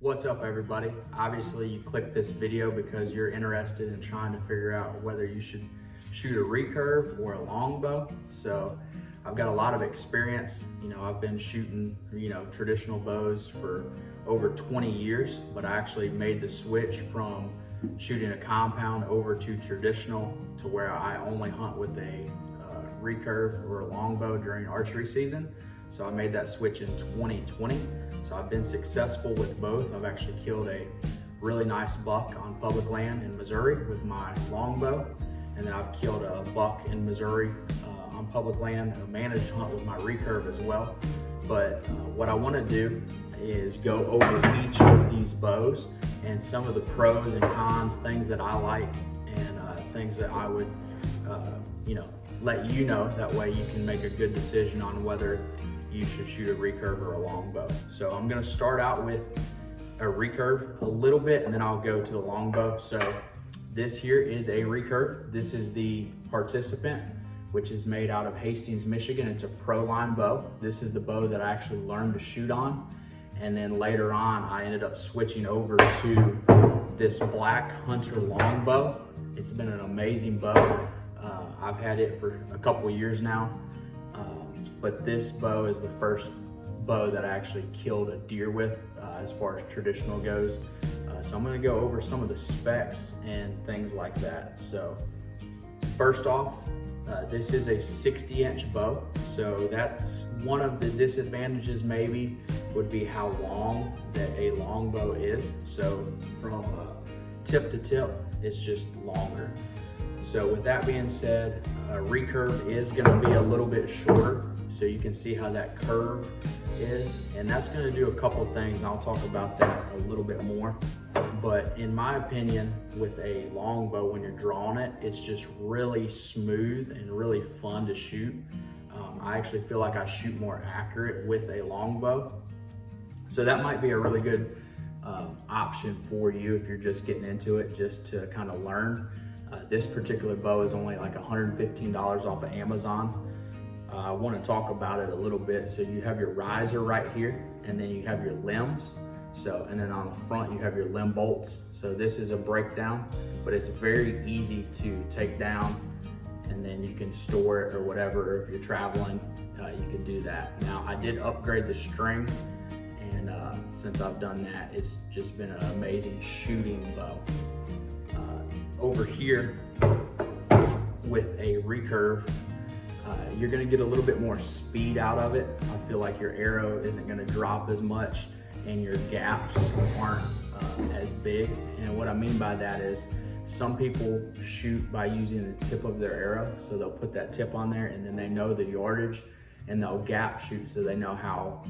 What's up, everybody? Obviously you clicked this video because you're interested in trying to figure out whether you should shoot a recurve or a longbow. So I've got a lot of experience. I've been shooting traditional bows for over 20 years, but I actually made the switch from shooting a compound over to traditional, to where I only hunt with a recurve or a longbow during archery season. So I made that switch in 2020. So I've been successful with both. I've actually killed a really nice buck on public land in Missouri with my longbow. And then I've killed a buck in Missouri on public land, a managed hunt with my recurve as well. But what I want to do is go over each of these bows and some of the pros and cons, things that I like, and things that I would let you know. That way you can make a good decision on whether you should shoot a recurve or a longbow. So I'm gonna start out with a recurve a little bit, and then I'll go to the longbow. So this here is a recurve. This is the Participant, which is made out of Hastings, Michigan. It's a pro line bow. This is the bow that I actually learned to shoot on. And then later on, I ended up switching over to this black Hunter longbow. It's been an amazing bow. I've had it for a couple of years now. But this bow is the first bow that I actually killed a deer with as far as traditional goes. So I'm gonna go over some of the specs and things like that. So first off, this is a 60-inch bow. So that's one of the disadvantages maybe would be how long that a longbow is. So from tip to tip, it's just longer. So with that being said, a recurve is gonna be a little bit shorter. So you can see how that curve is, and that's gonna do a couple things. I'll talk about that a little bit more. But in my opinion, with a longbow, when you're drawing it, it's just really smooth and really fun to shoot. I actually feel like I shoot more accurate with a longbow. So that might be a really good option for you if you're just getting into it, just to kind of learn. This particular bow is only like $115 off of Amazon. I want to talk about it a little bit. So you have your riser right here, and then you have your limbs. So, and then on the front you have your limb bolts. So this is a breakdown, but it's very easy to take down, and then you can store it or whatever. Or if you're traveling, you can do that. Now I did upgrade the string, and since I've done that, it's just been an amazing shooting bow. Over here with a recurve, you're gonna get a little bit more speed out of it. I feel like your arrow isn't gonna drop as much, and your gaps aren't as big. And what I mean by that is some people shoot by using the tip of their arrow. So they'll put that tip on there, and then they know the yardage, and they'll gap shoot. So they know how,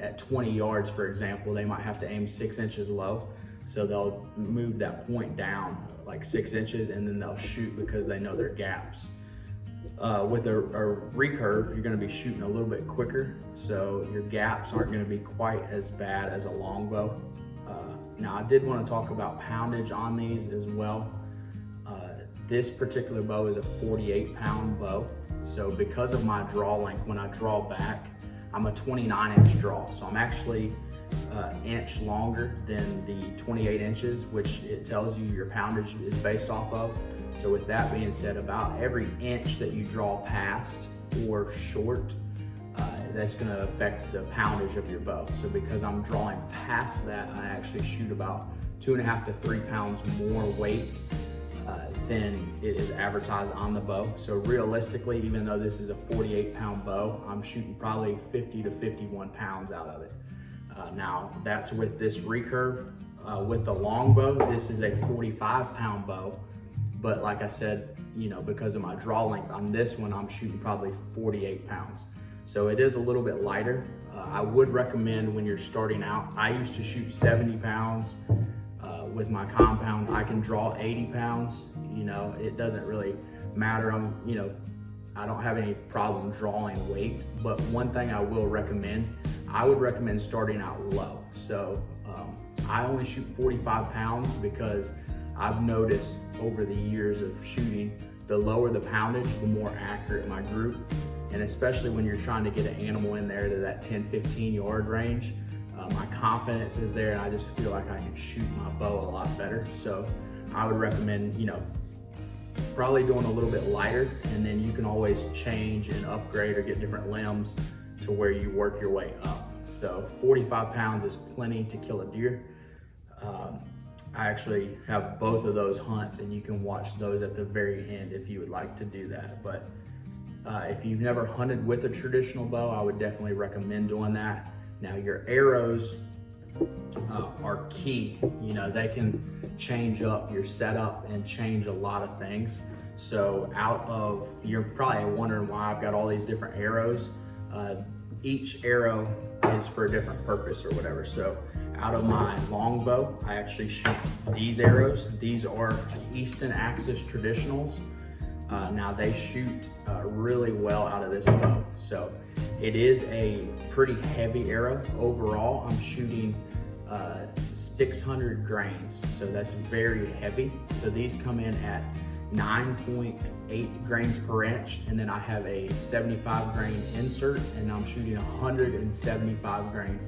at 20 yards, for example, they might have to aim 6 inches low. So they'll move that point down like 6 inches, and then they'll shoot because they know their gaps. With a recurve, you're gonna be shooting a little bit quicker, so your gaps aren't gonna be quite as bad as a longbow. Now I did wanna talk about poundage on these as well. This particular bow is a 48-pound bow. So because of my draw length, when I draw back, I'm a 29-inch draw. So I'm actually inch longer than the 28 inches, which it tells you your poundage is based off of. So with that being said, about every inch that you draw past or short, that's gonna affect the poundage of your bow. So because I'm drawing past that, I actually shoot about 2.5 to 3 pounds more weight than it is advertised on the bow. So realistically, even though this is a 48-pound bow, I'm shooting probably 50 to 51 pounds out of it. Now that's with this recurve. With the longbow, this is a 45-pound bow. But like I said, because of my draw length on this one, I'm shooting probably 48 pounds. So it is a little bit lighter. I would recommend when you're starting out, I used to shoot 70 pounds with my compound. I can draw 80 pounds. It doesn't really matter. I don't have any problem drawing weight, but one thing I will recommend, I would recommend starting out low. So I only shoot 45 pounds because I've noticed over the years of shooting, the lower the poundage, the more accurate my group. And especially when you're trying to get an animal in there to that 10, 15 yard range, My confidence is there, and I just feel like I can shoot my bow a lot better. So I would recommend, probably doing a little bit lighter, and then you can always change and upgrade or get different limbs to where you work your way up. So 45 pounds is plenty to kill a deer. I actually have both of those hunts, and you can watch those at the very end if you would like to do that. But if you've never hunted with a traditional bow, I would definitely recommend doing that. Now your arrows are key. They can change up your setup and change a lot of things. So you're probably wondering why I've got all these different arrows. Each arrow is for a different purpose or whatever. So out of my longbow, I actually shoot these arrows. These are Easton Axis Traditionals. Now they shoot really well out of this bow. So it is a pretty heavy arrow. Overall, I'm shooting 600 grains. So that's very heavy. So these come in at 9.8 grains per inch, and then I have a 75 grain insert, and I'm shooting 175 grain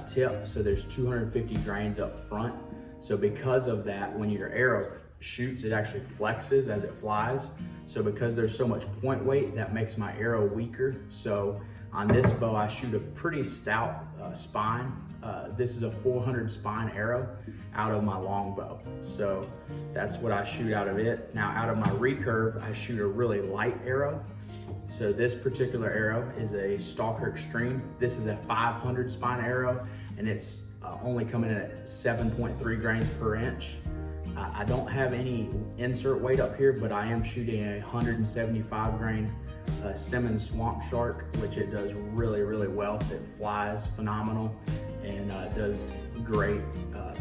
tip. So there's 250 grains up front. So because of that, when your arrow shoots, it actually flexes as it flies. So because there's so much point weight, that makes my arrow weaker. So on this bow, I shoot a pretty stout spine. This is a 400 spine arrow out of my longbow. So that's what I shoot out of it. Now out of my recurve, I shoot a really light arrow. So this particular arrow is a Stalker Extreme. This is a 500 spine arrow, and it's only coming in at 7.3 grains per inch. I don't have any insert weight up here, but I am shooting a 175 grain Simmons Swamp Shark, which it does really, really well. It flies phenomenal and does great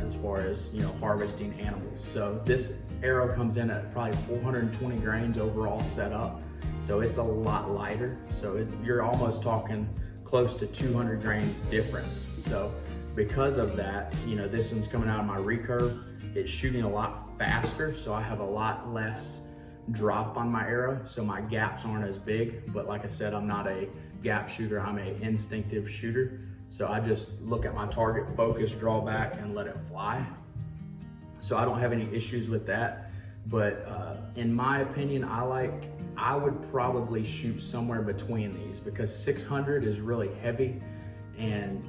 as far as harvesting animals. So this arrow comes in at probably 420 grains overall set up. So it's a lot lighter. So you're almost talking close to 200 grains difference. So because of that, this one's coming out of my recurve. It's shooting a lot faster, so I have a lot less drop on my arrow, so my gaps aren't as big. But like I said, I'm not a gap shooter, I'm an instinctive shooter. So I just look at my target, focus, draw back, and let it fly. So I don't have any issues with that. But in my opinion, I would probably shoot somewhere between these, because 600 is really heavy, and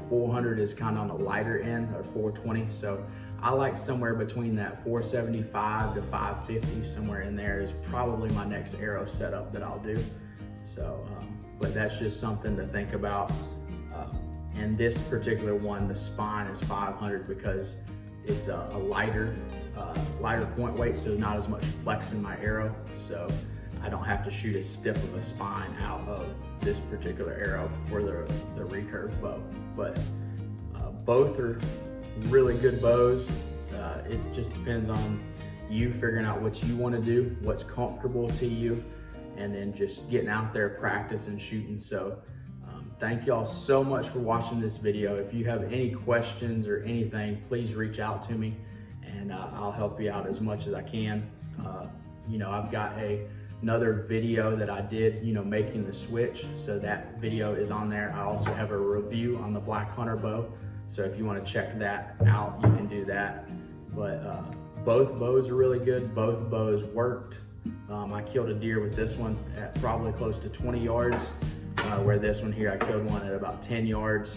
400 is kind of on the lighter end, or 420. So I like somewhere between that 475 to 550, somewhere in there is probably my next arrow setup that I'll do. So, but that's just something to think about. And this particular one, the spine is 500 because it's a lighter point weight, so not as much flex in my arrow. So I don't have to shoot as stiff of a spine out of this particular arrow for the recurve bow. But both are really good bows. It just depends on you figuring out what you want to do, what's comfortable to you, and then just getting out there, practice and shooting. So thank y'all so much for watching this video. If you have any questions or anything, please reach out to me, and I'll help you out as much as I can. I've got another video that I did, making the switch. So that video is on there. I also have a review on the Black Hunter bow. So if you want to check that out, you can do that. But both bows are really good. Both bows worked. I killed a deer with this one at probably close to 20 yards, where this one here, I killed one at about 10 yards.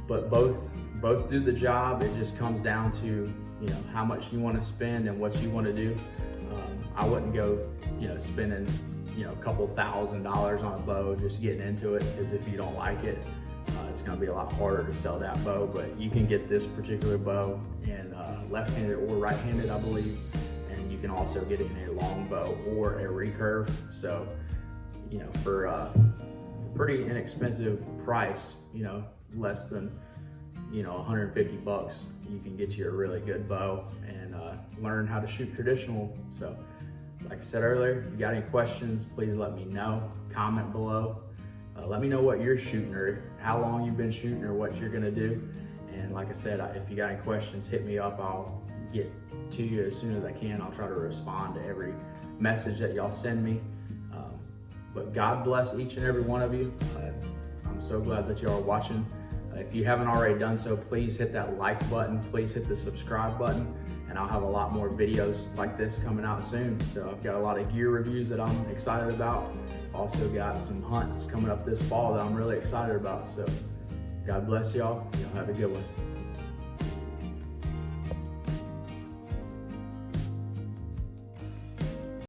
But both do the job. It just comes down to, how much you want to spend and what you want to do. I wouldn't go, spending, a couple $1,000s on a bow just getting into it, because if you don't like it, it's going to be a lot harder to sell that bow. But you can get this particular bow in left-handed or right-handed, I believe, and you can also get it in a longbow or a recurve. So, for a pretty inexpensive price, less than 150 bucks, you can get you a really good bow and learn how to shoot traditional. So like I said earlier, if you got any questions, please let me know. Comment below. Let me know what you're shooting, or how long you've been shooting, or what you're gonna do. And like I said, if you got any questions, hit me up. I'll get to you as soon as I can. I'll try to respond to every message that y'all send me. But God bless each and every one of you. I'm so glad that y'all are watching If you haven't already done so, please hit that like button, please hit the subscribe button, and I'll have a lot more videos like this coming out soon. So I've got a lot of gear reviews that I'm excited about. Also got some hunts coming up this fall that I'm really excited about. So God bless y'all. Y'all have a good one.